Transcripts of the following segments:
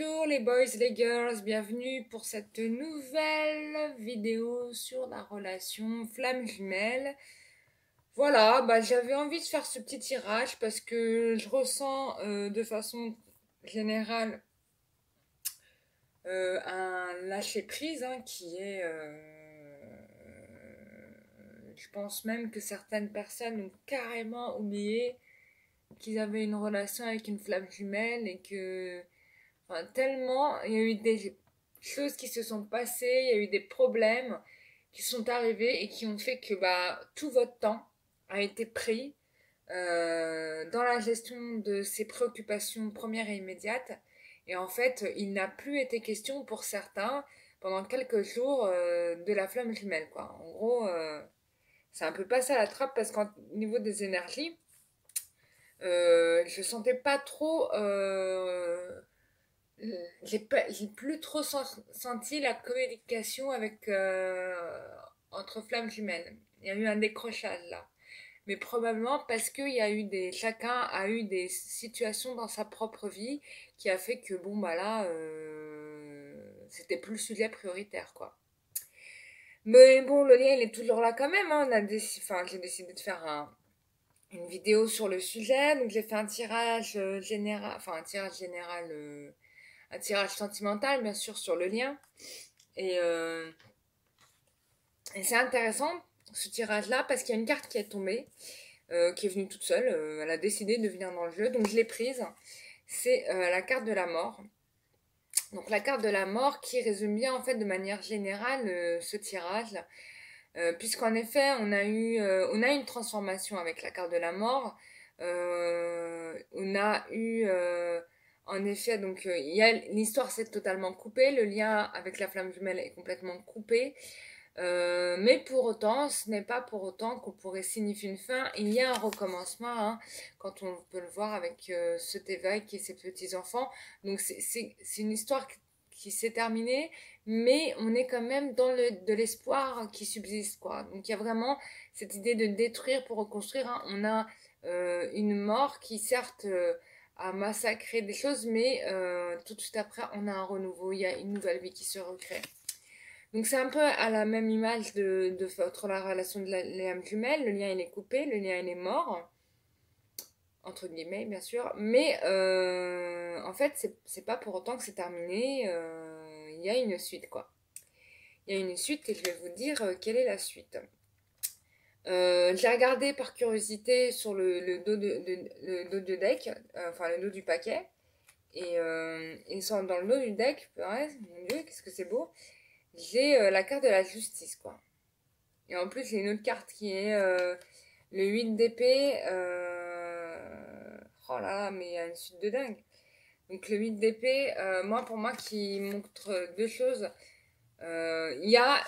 Bonjour les boys, les girls, bienvenue pour cette nouvelle vidéo sur la relation flamme jumelle. Voilà, j'avais envie de faire ce petit tirage parce que je ressens de façon générale un lâcher-prise qui est... je pense même que certaines personnes ont carrément oublié qu'ils avaient une relation avec une flamme jumelle et que... Enfin, tellement, il y a eu des choses qui se sont passées, il y a eu des problèmes qui sont arrivés et qui ont fait que tout votre temps a été pris dans la gestion de ces préoccupations premières et immédiates. Et en fait, il n'a plus été question pour certains, pendant quelques jours, de la flamme jumelle, quoi. En gros, c'est un peu passé à la trappe parce qu'au niveau des énergies, je sentais pas trop j'ai plus trop senti la communication avec entre flammes jumelles. Il y a eu un décrochage là. Mais probablement parce que chacun a eu des situations dans sa propre vie qui a fait que c'était plus le sujet prioritaire quoi. Mais bon, le lien il est toujours là quand même. J'ai décidé de faire une vidéo sur le sujet, donc j'ai fait un tirage général, un tirage sentimental, bien sûr, sur le lien. Et, euh, et c'est intéressant, ce tirage-là, parce qu'il y a une carte qui est tombée, qui est venue toute seule. Elle a décidé de venir dans le jeu, donc je l'ai prise. C'est la carte de la mort. Donc la carte de la mort qui résume bien, en fait, de manière générale, ce tirage. Puisqu'en effet, on a eu une transformation avec la carte de la mort. On a eu... en effet, l'histoire s'est totalement coupée, le lien avec la flamme jumelle est complètement coupé, mais pour autant, ce n'est pas pour autant qu'on pourrait signifier une fin. Il y a un recommencement, quand on peut le voir avec cet évêque et ses petits-enfants. Donc c'est une histoire qui s'est terminée, mais on est quand même dans de l'espoir qui subsiste, quoi. Donc il y a vraiment cette idée de détruire pour reconstruire. On a une mort qui certes a massacré des choses, mais tout de suite après, on a un renouveau, il y a une nouvelle vie qui se recrée. Donc c'est un peu à la même image de votre la relation de les âmes jumelles. Le lien il est coupé, le lien il est mort, entre guillemets bien sûr. Mais en fait c'est pas pour autant que c'est terminé. Il y a une suite quoi. Il y a une suite et je vais vous dire quelle est la suite. J'ai regardé par curiosité sur le dos de deck, enfin le dos du paquet. Et dans le dos du deck, ouais, mon dieu, qu'est-ce que c'est beau. J'ai la carte de la justice, quoi. Et en plus, j'ai une autre carte qui est le 8 d'épée. Oh là là, mais il y a une suite de dingue. Donc le 8 d'épée, pour moi, qui montre deux choses. Il y a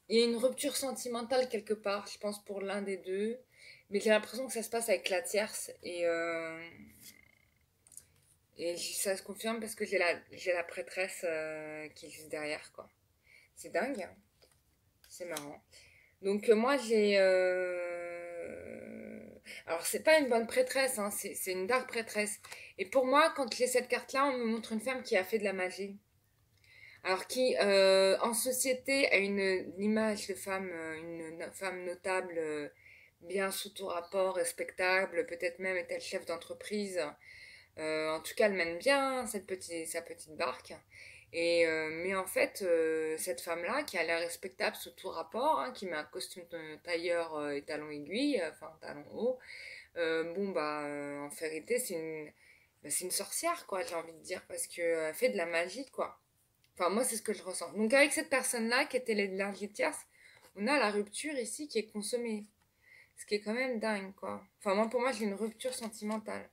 une rupture sentimentale quelque part, je pense, pour l'un des deux. Mais j'ai l'impression que ça se passe avec la tierce. Et ça se confirme parce que j'ai la prêtresse qui est juste derrière, quoi. C'est dingue, hein. C'est marrant. Donc moi j'ai... Alors c'est pas une bonne prêtresse, c'est une dark prêtresse. Et pour moi, quand j'ai cette carte-là, on me montre une femme qui a fait de la magie. Alors qui, en société, a une image de femme, une femme notable, bien sous tout rapport, respectable, peut-être même est-elle chef d'entreprise. En tout cas, elle mène bien sa petite barque. Mais en fait, cette femme-là, qui a l'air respectable sous tout rapport, qui met un costume de tailleur et talons aiguilles, enfin talons hauts, en vérité, c'est une sorcière, quoi, j'ai envie de dire, parce qu'elle fait de la magie, quoi. Enfin, moi, c'est ce que je ressens. Donc, avec cette personne-là, qui était l'énergie tierce, on a la rupture ici qui est consommée. Ce qui est quand même dingue, quoi. Enfin, pour moi, j'ai une rupture sentimentale.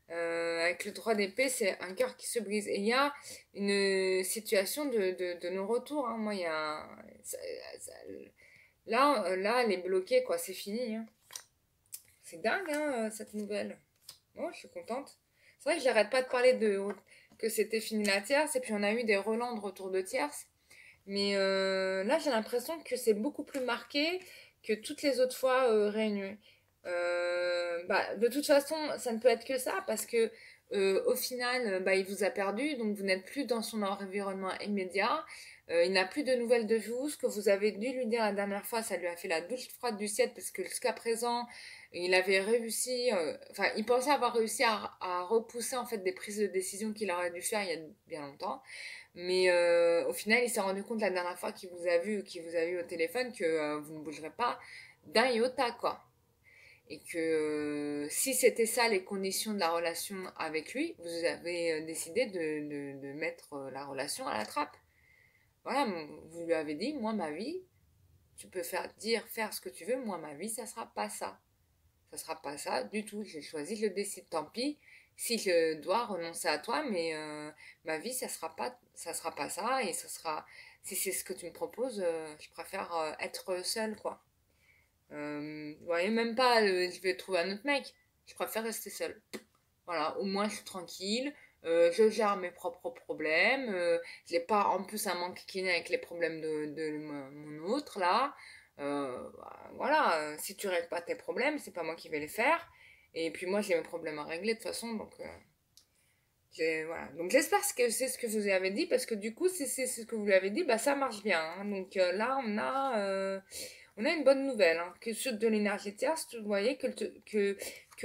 Avec le 3 d'épée, c'est un cœur qui se brise. Et il y a une situation de non-retour. Moi, il y a. Là, elle est bloquée, quoi. C'est fini, hein. C'est dingue, cette nouvelle. Moi, je suis contente. C'est vrai que j'arrête pas de parler que c'était fini la tierce. Et puis, on a eu des relents de retour de tierce. Mais là, j'ai l'impression que c'est beaucoup plus marqué que toutes les autres fois réunies. De toute façon, ça ne peut être que ça parce que au final, bah, il vous a perdu, donc vous n'êtes plus dans son environnement immédiat. Il n'a plus de nouvelles de vous. Ce que vous avez dû lui dire la dernière fois, ça lui a fait la douche froide du ciel parce que jusqu'à présent, il avait réussi, enfin, il pensait avoir réussi à repousser en fait des prises de décision qu'il aurait dû faire il y a bien longtemps. Mais au final, il s'est rendu compte la dernière fois qu'il vous a vu au téléphone que vous ne bougerez pas d'un iota, quoi. Et que si c'était ça les conditions de la relation avec lui, vous avez décidé de mettre la relation à la trappe. Voilà, vous lui avez dit, moi ma vie, tu peux faire ce que tu veux, moi ma vie, ça sera pas ça. Ça sera pas ça du tout. J'ai choisi, je le décide. Tant pis si je dois renoncer à toi, mais ma vie, ça sera pas ça. Et ça sera, si c'est ce que tu me proposes, je préfère être seule, quoi. Vous voyez, même pas, je vais trouver un autre mec. Je préfère rester seule. Voilà, au moins je suis tranquille. Je gère mes propres problèmes. J'ai pas en plus à m'enquiquiner avec les problèmes de mon autre là. Voilà, si tu règles pas tes problèmes, c'est pas moi qui vais les faire. Et puis moi j'ai mes problèmes à régler de toute façon, donc voilà. Donc j'espère que c'est ce que je vous avez dit parce que du coup si c'est ce que vous lui avez dit, bah ça marche bien, hein. Donc là on a une bonne nouvelle, hein, que sur de l'énergie tierce, vous voyez que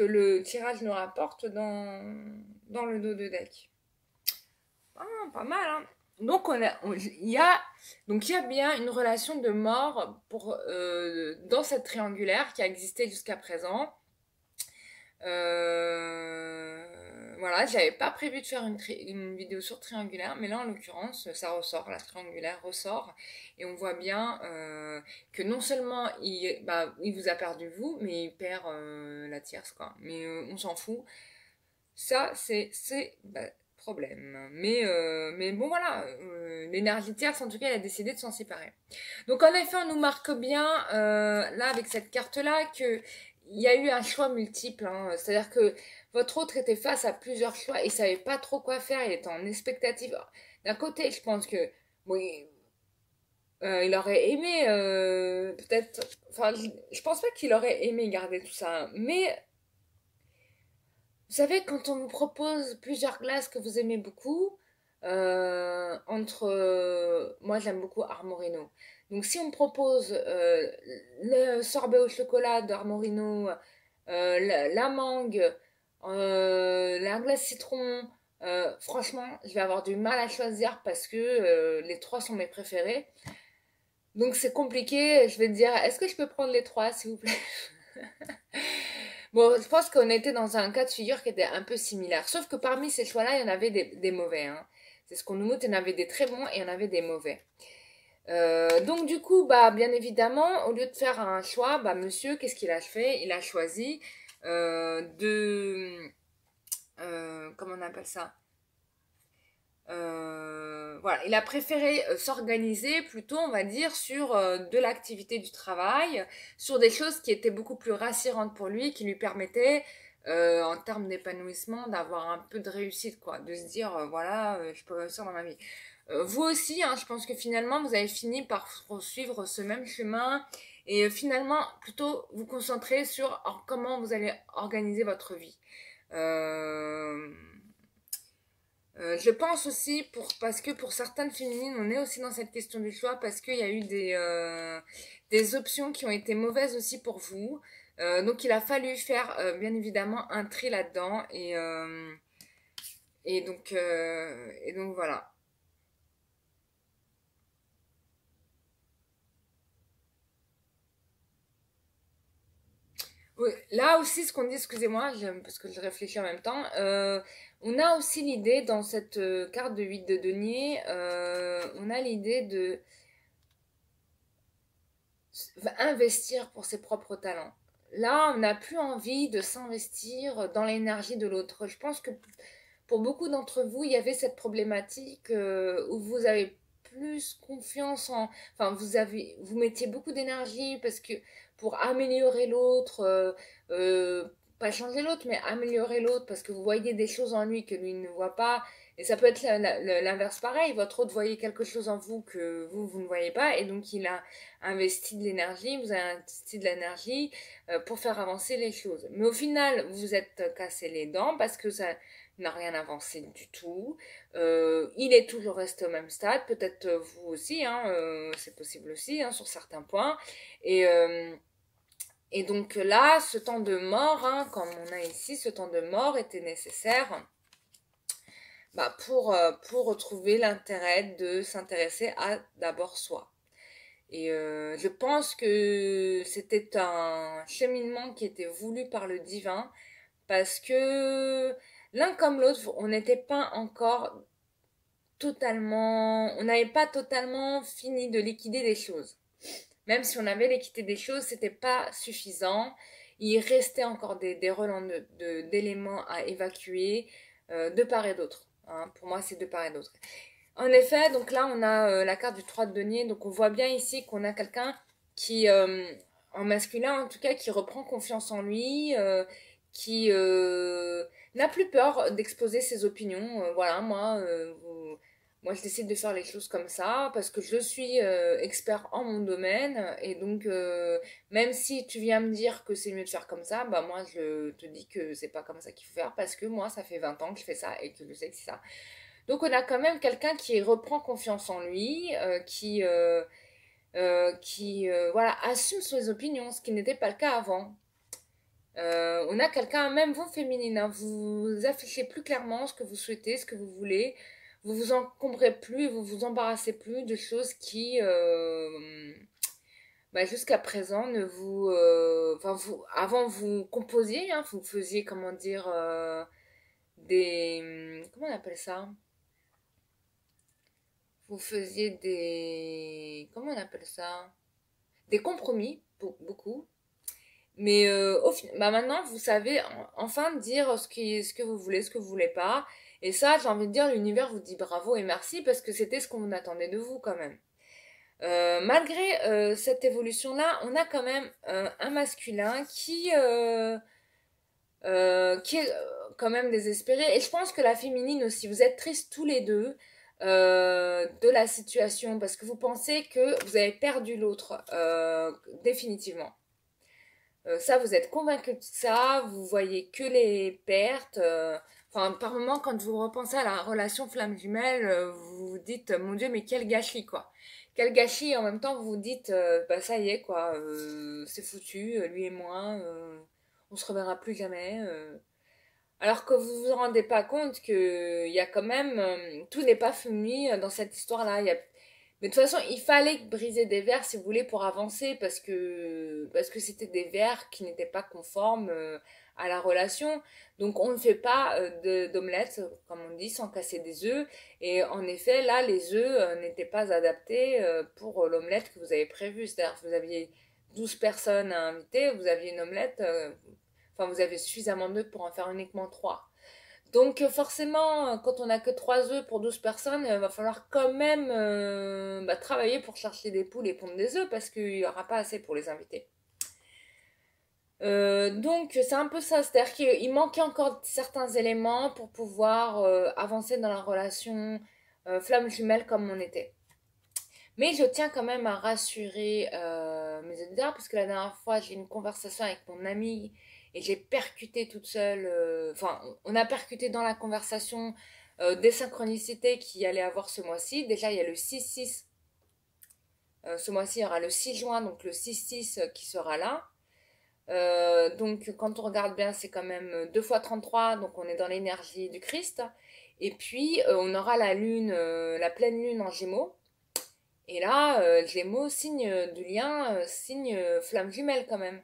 le tirage nous rapporte dans le dos de deck. Ah, pas mal, hein. Donc, il y a bien une relation de mort dans cette triangulaire qui a existé jusqu'à présent. Voilà, j'avais pas prévu de faire une vidéo sur triangulaire, mais là en l'occurrence, ça ressort, la triangulaire ressort, et on voit bien que non seulement il vous a perdu vous, mais il perd la tierce, quoi. Mais on s'en fout. Ça, problème. Mais bon, voilà, l'énergie tierce, en tout cas, elle a décidé de s'en séparer. Donc, en effet, on nous marque bien, là, avec cette carte-là, que il y a eu un choix multiple, hein. C'est-à-dire que votre autre était face à plusieurs choix et savait pas trop quoi faire, il était en expectative. D'un côté, je pense que, oui, il aurait aimé, peut-être, enfin, je pense pas qu'il aurait aimé garder tout ça, hein. Mais vous savez, quand on vous propose plusieurs glaces que vous aimez beaucoup, moi j'aime beaucoup Armorino. Donc si on me propose le sorbet au chocolat d'Armorino, la mangue, la glace citron, franchement, je vais avoir du mal à choisir parce que les trois sont mes préférés. Donc c'est compliqué, je vais te dire, est-ce que je peux prendre les trois, s'il vous plaît? Bon, je pense qu'on était dans un cas de figure qui était un peu similaire. Sauf que parmi ces choix-là, il y en avait des mauvais, hein. C'est ce qu'on nous montre, il y en avait des très bons et il y en avait des mauvais. Donc du coup, bah, bien évidemment, au lieu de faire un choix, bah, monsieur, qu'est-ce qu'il a fait? Il a choisi comment on appelle ça? Voilà, il a préféré s'organiser plutôt, on va dire, sur de l'activité du travail, sur des choses qui étaient beaucoup plus rassurantes pour lui, qui lui permettaient, en termes d'épanouissement, d'avoir un peu de réussite, quoi, de se dire, voilà, je peux réussir dans ma vie. Vous aussi, hein, je pense que finalement, vous avez fini par suivre ce même chemin et finalement, plutôt vous concentrer sur comment vous allez organiser votre vie. Euh, je pense aussi parce que pour certaines féminines, on est aussi dans cette question du choix parce qu'il y a eu des options qui ont été mauvaises aussi pour vous. Donc il a fallu faire bien évidemment un tri là-dedans et donc voilà. Oui, là aussi, ce qu'on dit, excusez-moi, parce que je réfléchis en même temps, on a aussi l'idée dans cette carte de 8 de denier, on a l'idée de investir pour ses propres talents. Là, on n'a plus envie de s'investir dans l'énergie de l'autre. Je pense que pour beaucoup d'entre vous, il y avait cette problématique où vous avez plus confiance en... Enfin, vous mettiez beaucoup d'énergie parce que pour améliorer l'autre, pas changer l'autre, mais améliorer l'autre parce que vous voyez des choses en lui que lui ne voit pas Et ça peut être l'inverse pareil, votre autre voyait quelque chose en vous que vous ne voyez pas, et donc il a investi de l'énergie, vous avez investi de l'énergie pour faire avancer les choses. Mais au final, vous vous êtes cassé les dents parce que ça n'a rien avancé du tout. Il est toujours resté au même stade, peut-être vous aussi, hein, c'est possible aussi hein, sur certains points. Et, euh, et donc là, ce temps de mort, hein, comme on a ici, ce temps de mort était nécessaire bah, pour retrouver l'intérêt de s'intéresser à d'abord soi. Et je pense que c'était un cheminement qui était voulu par le divin parce que l'un comme l'autre, on n'était pas encore totalement, on n'avait pas totalement fini de liquider les choses. Même si on avait liquidé des choses, c'était pas suffisant. Il restait encore des relents d'éléments à évacuer de part et d'autre. Hein. Pour moi, c'est de part et d'autre. En effet, donc là, on a la carte du 3 de denier. Donc on voit bien ici qu'on a quelqu'un qui, en masculin en tout cas, qui reprend confiance en lui, qui n'a plus peur d'exposer ses opinions. Voilà, moi, je décide de faire les choses comme ça parce que je suis expert en mon domaine. Et donc, même si tu viens me dire que c'est mieux de faire comme ça, bah moi, je te dis que c'est pas comme ça qu'il faut faire parce que moi, ça fait 20 ans que je fais ça et que je sais que c'est ça. Donc on a quand même quelqu'un qui reprend confiance en lui, qui voilà, assume ses opinions, ce qui n'était pas le cas avant. On a quelqu'un, même vous féminine, hein, vous affichez plus clairement ce que vous souhaitez, ce que vous voulez. Vous vous encombrez plus, vous vous embarrassez plus de choses qui, bah, jusqu'à présent, ne vous, enfin avant vous composiez, hein, vous faisiez, comment dire, comment on appelle ça? Vous faisiez comment on appelle ça? Des compromis, beaucoup. Mais bah maintenant, vous savez enfin dire ce que vous voulez, ce que vous voulez pas. Et ça, j'ai envie de dire, l'univers vous dit bravo et merci parce que c'était ce qu'on attendait de vous quand même. Malgré cette évolution-là, on a quand même un masculin qui est quand même désespéré. Et je pense que la féminine aussi, vous êtes tristes tous les deux de la situation parce que vous pensez que vous avez perdu l'autre définitivement. Ça, vous êtes convaincu de ça, vous voyez que les pertes. Enfin, par moment, quand vous repensez à la relation flamme jumelle, vous vous dites, mon Dieu, mais quel gâchis, quoi. Quel gâchis, et en même temps, vous vous dites, bah ça y est, quoi, c'est foutu, lui et moi, on se reverra plus jamais. Alors que vous vous rendez pas compte que il y a quand même, tout n'est pas fini dans cette histoire-là. Mais de toute façon, il fallait briser des verres, si vous voulez, pour avancer, parce que c'était des verres qui n'étaient pas conformes à la relation. Donc, on ne fait pas d'omelette, comme on dit, sans casser des œufs. Et en effet, là, les œufs n'étaient pas adaptés pour l'omelette que vous avez prévue. C'est-à-dire que vous aviez 12 personnes à inviter, vous aviez une omelette, enfin, vous avez suffisamment d'œufs pour en faire uniquement 3. Donc forcément, quand on n'a que 3 œufs pour 12 personnes, il va falloir quand même bah, travailler pour chercher des poules et pondre des œufs parce qu'il n'y aura pas assez pour les inviter. Donc c'est un peu ça, c'est-à-dire qu'il manquait encore certains éléments pour pouvoir avancer dans la relation flamme jumelle comme on était. Mais je tiens quand même à rassurer mes auditeurs parce que la dernière fois j'ai eu une conversation avec mon amie et j'ai percuté toute seule. Enfin, on a percuté dans la conversation des synchronicités qu'il y allait avoir ce mois-ci. Déjà, il y a le 6-6. Ce mois-ci, il y aura le 6 juin, donc le 6-6 qui sera là. Donc, quand on regarde bien, c'est quand même 2 fois 33, donc on est dans l'énergie du Christ. Et puis, on aura la lune, la pleine lune en Gémeaux. Et là, Gémeaux, signe du lien, signe flamme jumelle quand même.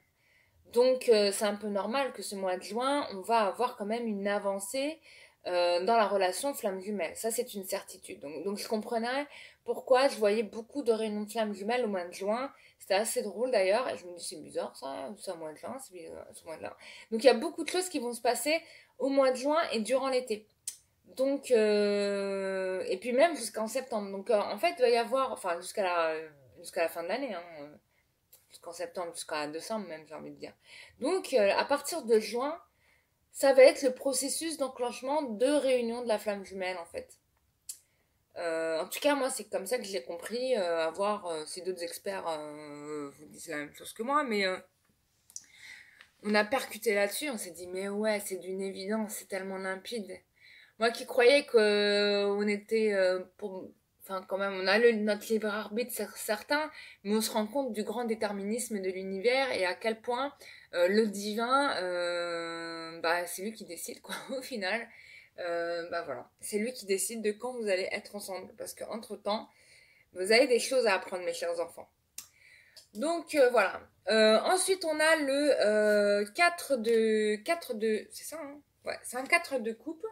Donc c'est un peu normal que ce mois de juin, on va avoir quand même une avancée dans la relation flamme jumelle. Ça, c'est une certitude. Donc je comprenais pourquoi je voyais beaucoup de réunions de flamme jumelle au mois de juin. C'était assez drôle d'ailleurs. Et je me dis, c'est bizarre ça, c'est au mois de juin, c'est bizarre, ce mois de là. Donc il y a beaucoup de choses qui vont se passer au mois de juin et durant l'été. Donc, et puis même jusqu'en septembre. Donc, en fait, il va y avoir, enfin, jusqu'à la fin de l'année, hein, jusqu'en septembre, jusqu'à décembre même, j'ai envie de dire. Donc, à partir de juin, ça va être le processus d'enclenchement de réunion de la flamme jumelle, en fait. En tout cas, moi, c'est comme ça que je l'ai compris, à voir si d'autres experts vous disent la même chose que moi, mais on a percuté là-dessus, on s'est dit, mais ouais, c'est d'une évidence, c'est tellement limpide. Moi qui croyais que on était enfin quand même on a notre libre arbitre certain, mais on se rend compte du grand déterminisme de l'univers et à quel point le divin bah c'est lui qui décide quoi au final. Bah voilà, c'est lui qui décide de quand vous allez être ensemble parce que entre temps vous avez des choses à apprendre mes chers enfants. Donc voilà. Ensuite on a le 4 de c'est ça hein, ouais, c'est un 4 de coupe.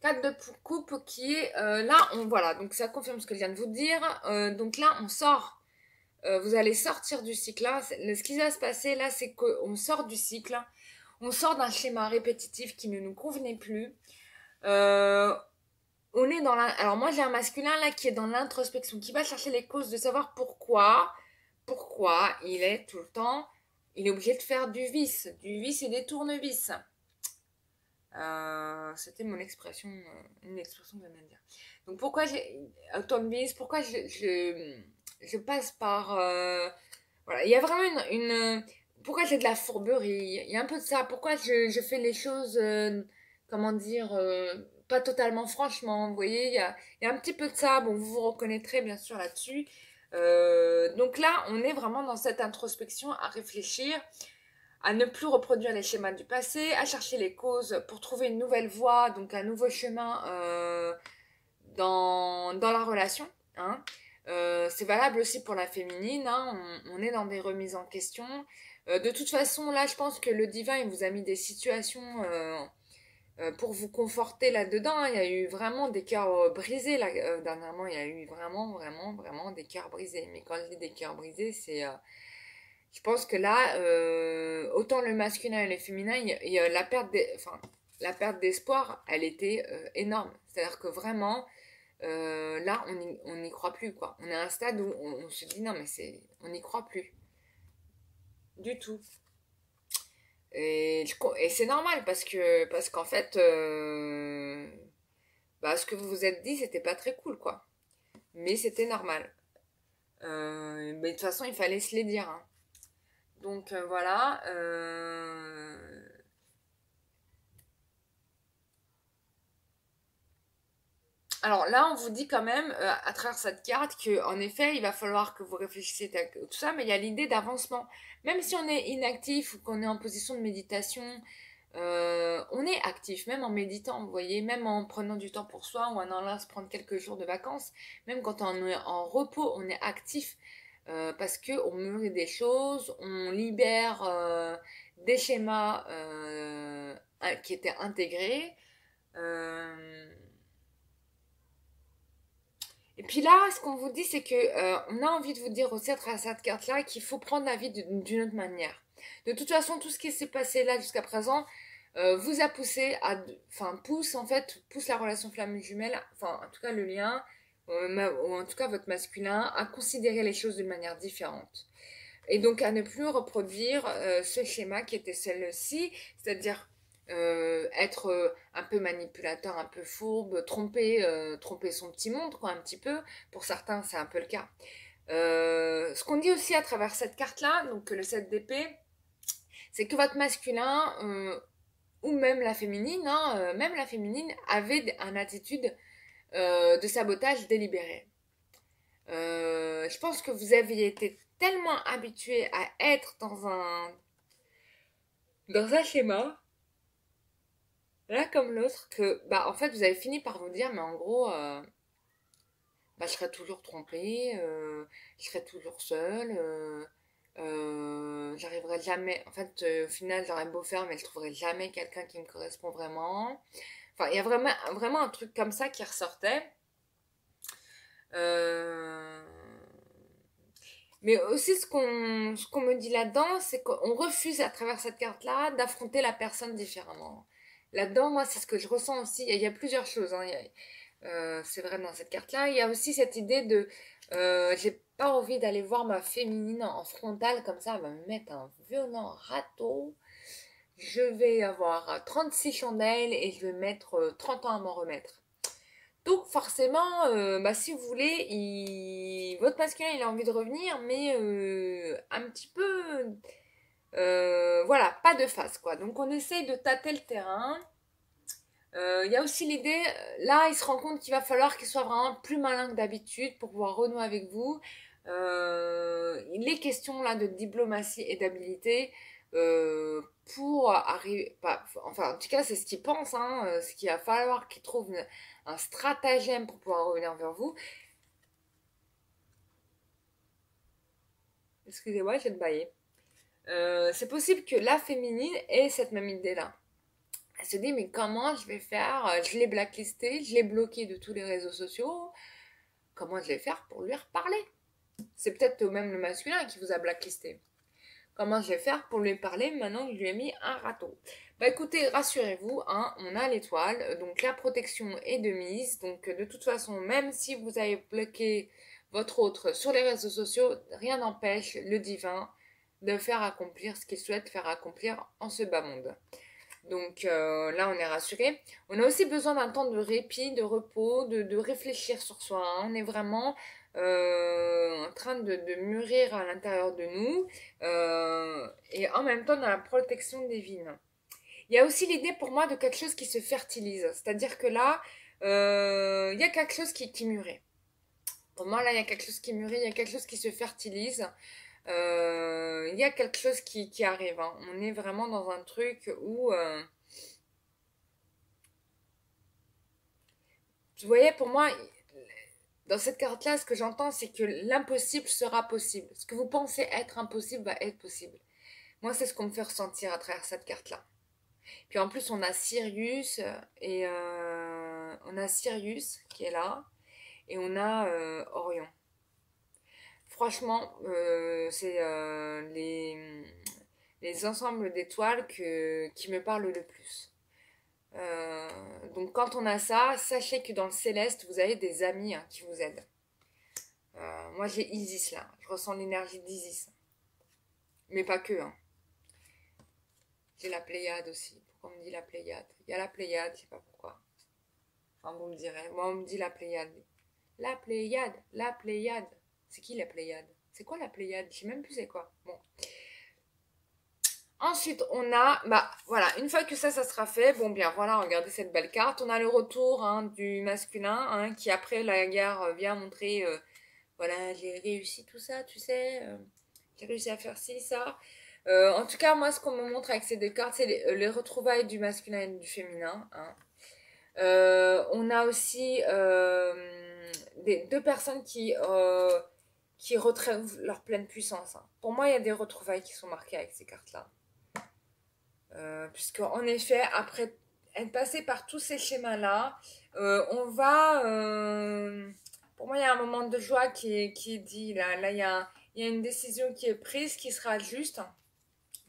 4 de coupe qui est là, on voilà, donc ça confirme ce que je viens de vous dire. Donc là, on sort, vous allez sortir du cycle. Là, ce qui va se passer là, c'est qu'on sort du cycle, on sort d'un schéma répétitif qui ne nous convenait plus. Euh, on est dans la. Alors moi, j'ai un masculin là qui est dans l'introspection, qui va chercher les causes de savoir pourquoi il est tout le temps, il est obligé de faire du vice et des tournevis. C'était mon expression, une expression que j'aime bien dire. Donc pourquoi j'ai automobiliste, pourquoi je passe par voilà, il y a vraiment pourquoi j'ai de la fourberie, il y a un peu de ça, pourquoi je fais les choses comment dire pas totalement franchement, vous voyez, il y a un petit peu de ça, bon vous vous reconnaîtrez bien sûr là-dessus. Donc là, on est vraiment dans cette introspection à réfléchir à ne plus reproduire les schémas du passé, à chercher les causes pour trouver une nouvelle voie, donc un nouveau chemin dans la relation. Hein. C'est valable aussi pour la féminine, hein. On est dans des remises en question. De toute façon, là, je pense que le divin, il vous a mis des situations pour vous conforter là-dedans. Hein. Il y a eu vraiment des cœurs brisés, là, dernièrement, il y a eu vraiment des cœurs brisés. Mais quand je dis des cœurs brisés, c'est... je pense que là, autant le masculin et le féminin, la perte d'espoir, elle était énorme. C'est-à-dire que vraiment, là, on n'y croit plus, quoi. On est à un stade où on se dit non, mais on n'y croit plus du tout. Et c'est normal parce qu'en fait, bah, ce que vous vous êtes dit, c'était pas très cool, quoi. Mais c'était normal. Mais de toute façon, il fallait se les dire. Hein. Donc voilà. Alors là, on vous dit quand même, à travers cette carte, que en effet, il va falloir que vous réfléchissiez à tout ça, mais il y a l'idée d'avancement. Même si on est inactif ou qu'on est en position de méditation, on est actif, même en méditant, vous voyez, même en prenant du temps pour soi ou en allant se prendre quelques jours de vacances, même quand on est en repos, on est actif parce que on mûrit des choses, on libère des schémas qui étaient intégrés. Euh, et puis là, ce qu'on vous dit, c'est que on a envie de vous dire aussi à travers cette carte-là qu'il faut prendre la vie d'une autre manière. De toute façon, tout ce qui s'est passé là jusqu'à présent vous a poussé enfin pousse en fait, pousse la relation flamme jumelle, enfin en tout cas le lien, ou en tout cas votre masculin, à considérer les choses d'une manière différente. Et donc à ne plus reproduire ce schéma qui était celle-ci, c'est-à-dire être un peu manipulateur, un peu fourbe, tromper son petit monde, quoi, un petit peu. Pour certains, c'est un peu le cas. Ce qu'on dit aussi à travers cette carte-là, donc le 7 d'épée, c'est que votre masculin, ou même la féminine, avait une attitude de sabotage délibéré. Je pense que vous aviez été tellement habitué à être dans un schéma, l'un comme l'autre, que bah en fait vous avez fini par vous dire mais en gros bah, je serai toujours trompée, je serai toujours seule, j'arriverai jamais, en fait au final j'aurais beau faire mais je trouverai jamais quelqu'un qui me correspond vraiment. Enfin il y a vraiment un truc comme ça qui ressortait. Euh, Mais aussi, ce qu'on me dit là-dedans, c'est qu'on refuse à travers cette carte-là d'affronter la personne différemment. Là-dedans, moi, c'est ce que je ressens aussi. Il y a plusieurs choses. Hein. C'est vrai dans cette carte-là. Il y a aussi cette idée de j'ai pas envie d'aller voir ma féminine en frontale comme ça, elle va me mettre un violent râteau. je vais avoir 36 chandelles et je vais mettre 30 ans à m'en remettre. Donc forcément, si vous voulez, votre masculin il a envie de revenir, mais un petit peu, voilà, pas de face quoi. Donc on essaye de tâter le terrain. Il y a aussi l'idée, là il se rend compte qu'il va falloir qu'il soit vraiment plus malin que d'habitude pour pouvoir renouer avec vous. Il est question là de diplomatie et d'habilité pour arriver, enfin en tout cas c'est ce qu'il pense, hein, ce qu'il va falloir qu'il trouve un stratagème pour pouvoir revenir vers vous. Excusez-moi, j'ai baillé. C'est possible que la féminine ait cette même idée-là. Elle se dit, mais comment je vais faire? Je l'ai blacklisté, je l'ai bloqué de tous les réseaux sociaux. Comment je vais faire pour lui reparler? C'est peut-être même le masculin qui vous a blacklisté. Comment je vais faire pour lui parler maintenant que je lui ai mis un râteau? Bah écoutez, rassurez-vous, hein, on a l'étoile, donc la protection est de mise. Donc de toute façon, même si vous avez bloqué votre autre sur les réseaux sociaux, rien n'empêche le divin de faire accomplir ce qu'il souhaite faire accomplir en ce bas monde. Donc là, on est rassuré. On a aussi besoin d'un temps de répit, de repos, de réfléchir sur soi, hein. On est vraiment en train de mûrir à l'intérieur de nous et en même temps dans la protection divine. Il y a aussi l'idée pour moi de quelque chose qui se fertilise. C'est-à-dire que là, il y a quelque chose qui mûrit. Pour moi, là, il y a quelque chose qui mûrit, il y a quelque chose qui se fertilise. Il y a quelque chose qui arrive, hein. On est vraiment dans un truc où... vous voyez, pour moi, dans cette carte-là, ce que j'entends, c'est que l'impossible sera possible. Ce que vous pensez être impossible va être possible. Moi, c'est ce qu'on me fait ressentir à travers cette carte-là. Puis en plus, on a Sirius et on a Sirius qui est là et on a Orion. Franchement, c'est les ensembles d'étoiles qui me parlent le plus. Donc quand on a ça, sachez que dans le céleste, vous avez des amis hein, qui vous aident. Moi j'ai Isis là, je ressens l'énergie d'Isis. Mais pas que. Hein. J'ai la Pléiade aussi. Pourquoi on me dit la Pléiade? Il y a la Pléiade, je sais pas pourquoi. Enfin vous me direz. Moi on me dit la Pléiade. La Pléiade, la Pléiade. C'est qui la Pléiade? C'est quoi la Pléiade? Je sais même plus c'est quoi. Bon. Ensuite, on a, voilà, une fois que ça sera fait, bon bien voilà, regardez cette belle carte. On a le retour hein, du masculin hein, qui après la guerre vient montrer, voilà, j'ai réussi tout ça, tu sais, j'ai réussi à faire ci, ça. En tout cas, moi, ce qu'on me montre avec ces deux cartes, c'est les retrouvailles du masculin et du féminin. Hein. On a aussi deux personnes qui retrouvent leur pleine puissance. Hein. Pour moi, il y a des retrouvailles qui sont marquées avec ces cartes-là. Puisque en effet, après être passé par tous ces schémas-là, on va... pour moi, il y a un moment de joie qui est dit. Là il y a une décision qui est prise, qui sera juste.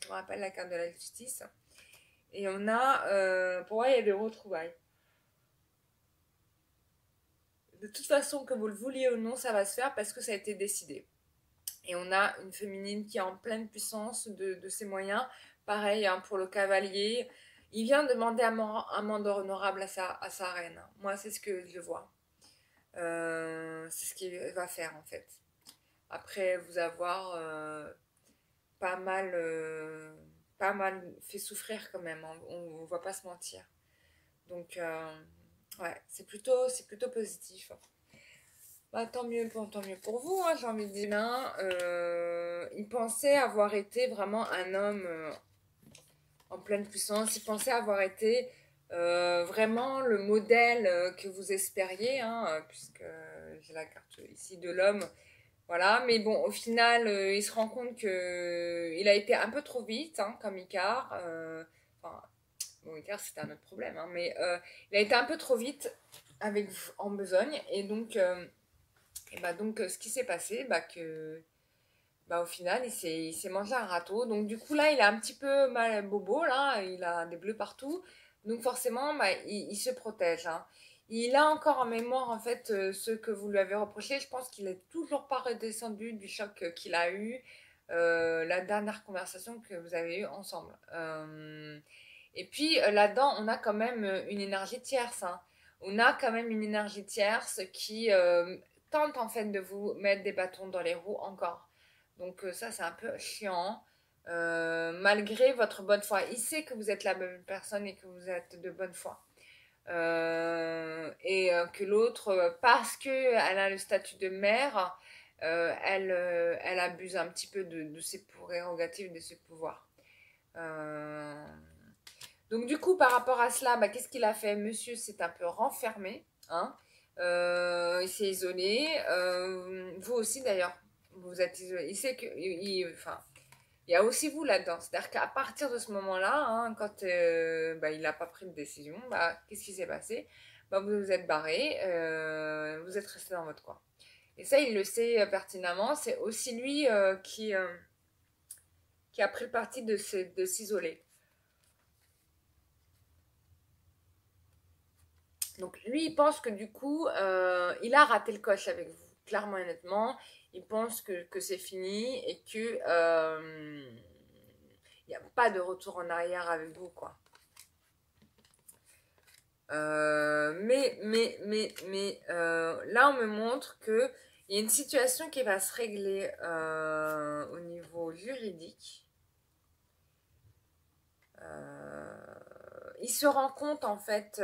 Je me rappelle la carte de la justice. Et on a... pour moi, il y a des retrouvailles. De toute façon, que vous le vouliez ou non, ça va se faire parce que ça a été décidé. Et on a une féminine qui est en pleine puissance de ses moyens. Pareil hein, pour le cavalier. Il vient demander un mandat honorable à sa reine. Moi, c'est ce que je vois. C'est ce qu'il va faire en fait. Après vous avoir pas mal fait souffrir quand même. Hein. On ne va pas se mentir. Donc, ouais, c'est plutôt positif. Tant mieux pour vous, hein, j'ai envie de dire. Hein. Il pensait avoir été vraiment un homme en pleine puissance. Il pensait avoir été vraiment le modèle que vous espériez, hein, puisque j'ai la carte ici de l'homme. Voilà, mais bon, au final, il se rend compte qu'il a été un peu trop vite, hein, comme Icare. Enfin, bon, Icare, c'était un autre problème, hein, mais il a été un peu trop vite en besogne. Et donc, ce qui s'est passé, au final, il s'est mangé un râteau. Donc, du coup, là, il a un petit peu mal bobo, là. Il a des bleus partout. Donc, forcément, il se protège. Hein. Il a encore en mémoire, en fait, ce que vous lui avez reproché. Je pense qu'il n'est toujours pas redescendu du choc qu'il a eu. la dernière conversation que vous avez eue ensemble. Et puis là-dedans, on a quand même une énergie tierce, hein. On a quand même une énergie tierce qui tente en fait de vous mettre des bâtons dans les roues encore. Donc ça, c'est un peu chiant. Malgré votre bonne foi, il sait que vous êtes la bonne personne et que vous êtes de bonne foi. Que l'autre, parce qu'elle a le statut de mère, elle abuse un petit peu de ses prérogatives, de ses pouvoirs. Euh, donc du coup, par rapport à cela, bah, qu'est-ce qu'il a fait? Monsieur s'est un peu renfermé, hein. Il s'est isolé. Vous aussi d'ailleurs, vous êtes isolé. Il sait que, enfin, il y a aussi vous là-dedans. C'est-à-dire qu'à partir de ce moment-là, hein, quand bah, il n'a pas pris de décision, bah, qu'est-ce qui s'est passé? Bah, vous vous êtes barré, vous êtes resté dans votre coin. Et ça, il le sait pertinemment. C'est aussi lui qui a pris le parti de s'isoler. Donc lui, il pense que du coup, il a raté le coche avec vous, clairement et honnêtement. Il pense que c'est fini et que il n'y a pas de retour en arrière avec vous, quoi. Là, on me montre que il y a une situation qui va se régler au niveau juridique. Il se rend compte, en fait,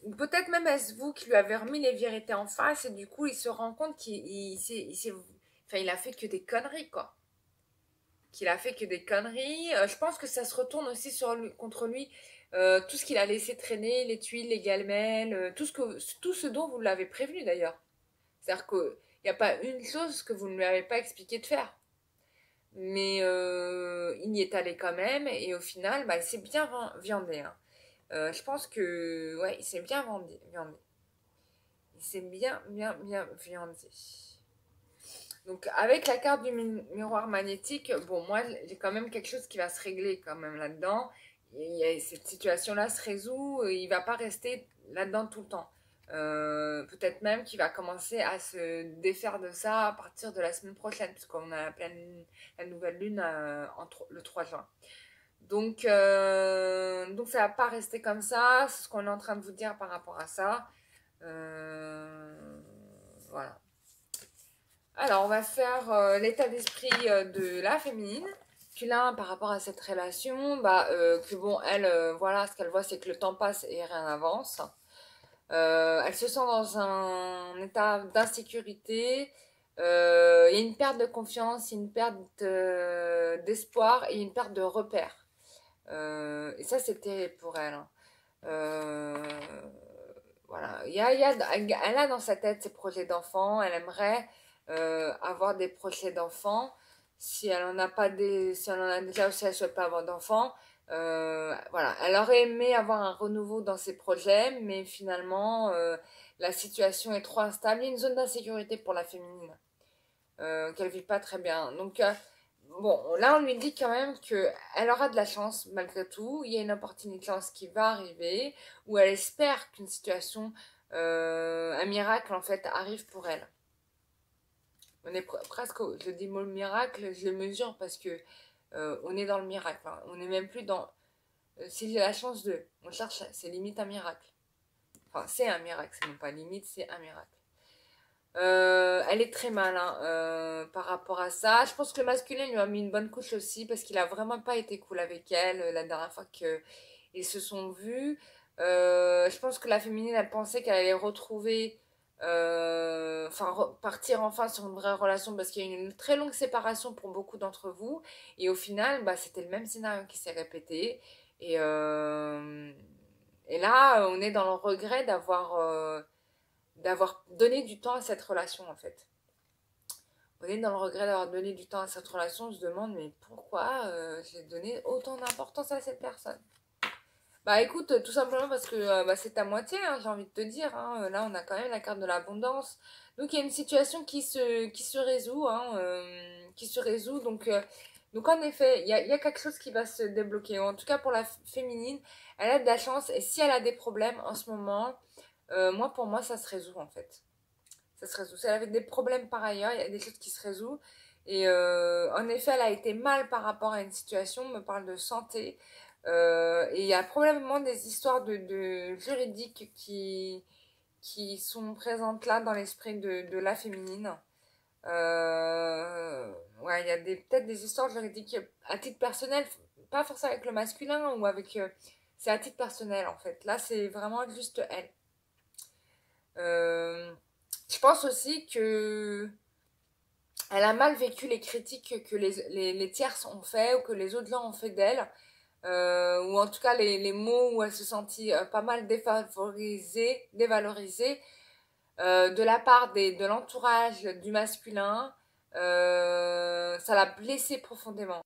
ou peut-être même est-ce vous qui lui avez remis les vérités en face, et du coup, il se rend compte enfin, il a fait que des conneries, quoi. Qu'il a fait que des conneries. Je pense que ça se retourne aussi contre lui. Tout ce qu'il a laissé traîner, les tuiles, les gamelles, tout ce dont vous l'avez prévenu d'ailleurs. C'est-à-dire qu'il n'y a pas une chose que vous ne lui avez pas expliqué de faire. Mais il y est allé quand même et au final, bah, il s'est bien viandé, hein. Je pense que ouais, il s'est bien viandé. Il s'est bien viandé. Donc avec la carte du miroir magnétique, bon moi j'ai quand même quelque chose qui va se régler quand même là-dedans. Cette situation-là se résout, il va pas rester là-dedans tout le temps. Peut-être même qu'il va commencer à se défaire de ça à partir de la semaine prochaine, puisqu'on a la nouvelle lune le 3 juin. Donc ça va pas rester comme ça, c'est ce qu'on est en train de vous dire par rapport à ça. Voilà. Alors, on va faire l'état d'esprit de la féminine. Puis là, par rapport à cette relation, bah, que bon, elle, voilà, ce qu'elle voit, c'est que le temps passe et rien n'avance. Elle se sent dans un état d'insécurité. Il y a une perte de confiance, il y a une perte d'espoir et une perte de repères. Et ça, c'est terrible pour elle, hein. Euh, voilà. Elle a dans sa tête ses projets d'enfant. Elle aimerait avoir des projets d'enfant. Si elle en a pas si elle en a déjà ou si elle ne souhaite pas avoir d'enfant, voilà. Elle aurait aimé avoir un renouveau dans ses projets, mais finalement, la situation est trop instable. Il y a une zone d'insécurité pour la féminine qu'elle vit pas très bien. Donc, bon, là, on lui dit quand même qu'elle aura de la chance malgré tout. Il y a une opportunité de chance qui va arriver, où elle espère qu'une situation, un miracle en fait, arrive pour elle. On est presque, je dis mot miracle, je le mesure parce que on est dans le miracle, hein. On n'est même plus dans. Si j'ai la chance de. On cherche, c'est limite un miracle. Enfin, c'est un miracle, c'est non pas limite, c'est un miracle. Elle est très mal, hein, par rapport à ça. Je pense que le masculin lui a mis une bonne couche aussi parce qu'il a vraiment pas été cool avec elle la dernière fois qu'ils se sont vus. Je pense que la féminine, elle pensait qu'elle allait retrouver, enfin partir enfin sur une vraie relation parce qu'il y a eu une très longue séparation pour beaucoup d'entre vous. Et au final, bah, c'était le même scénario qui s'est répété. Et, euh, et là, on est dans le regret d'avoir donné du temps à cette relation en fait. On est dans le regret d'avoir donné du temps à cette relation. On se demande mais pourquoi j'ai donné autant d'importance à cette personne. Bah écoute, tout simplement parce que bah, c'est à moitié, hein, j'ai envie de te dire, hein. Là on a quand même la carte de l'abondance. Donc il y a une situation qui se résout, hein, qui se résout. Donc en effet, il y a quelque chose qui va se débloquer. En tout cas pour la féminine, elle a de la chance. Et si elle a des problèmes en ce moment, pour moi, ça se résout en fait. Ça se résout. Si elle avait des problèmes par ailleurs, il y a des choses qui se résout. Et en effet, elle a été mal par rapport à une situation, on me parle de santé. Et il y a probablement des histoires de juridiques qui sont présentes là dans l'esprit de la féminine. Ouais, il y a peut-être des histoires juridiques à titre personnel, pas forcément avec le masculin ou avec. C'est à titre personnel en fait. Là, c'est vraiment juste elle. Euh, je pense aussi que elle a mal vécu les critiques que les tierces ont fait ou que les autres gens ont fait d'elle. Ou en tout cas les mots où elle se sentit pas mal défavorisée, dévalorisée de la part de l'entourage du masculin. Ça l'a blessée profondément.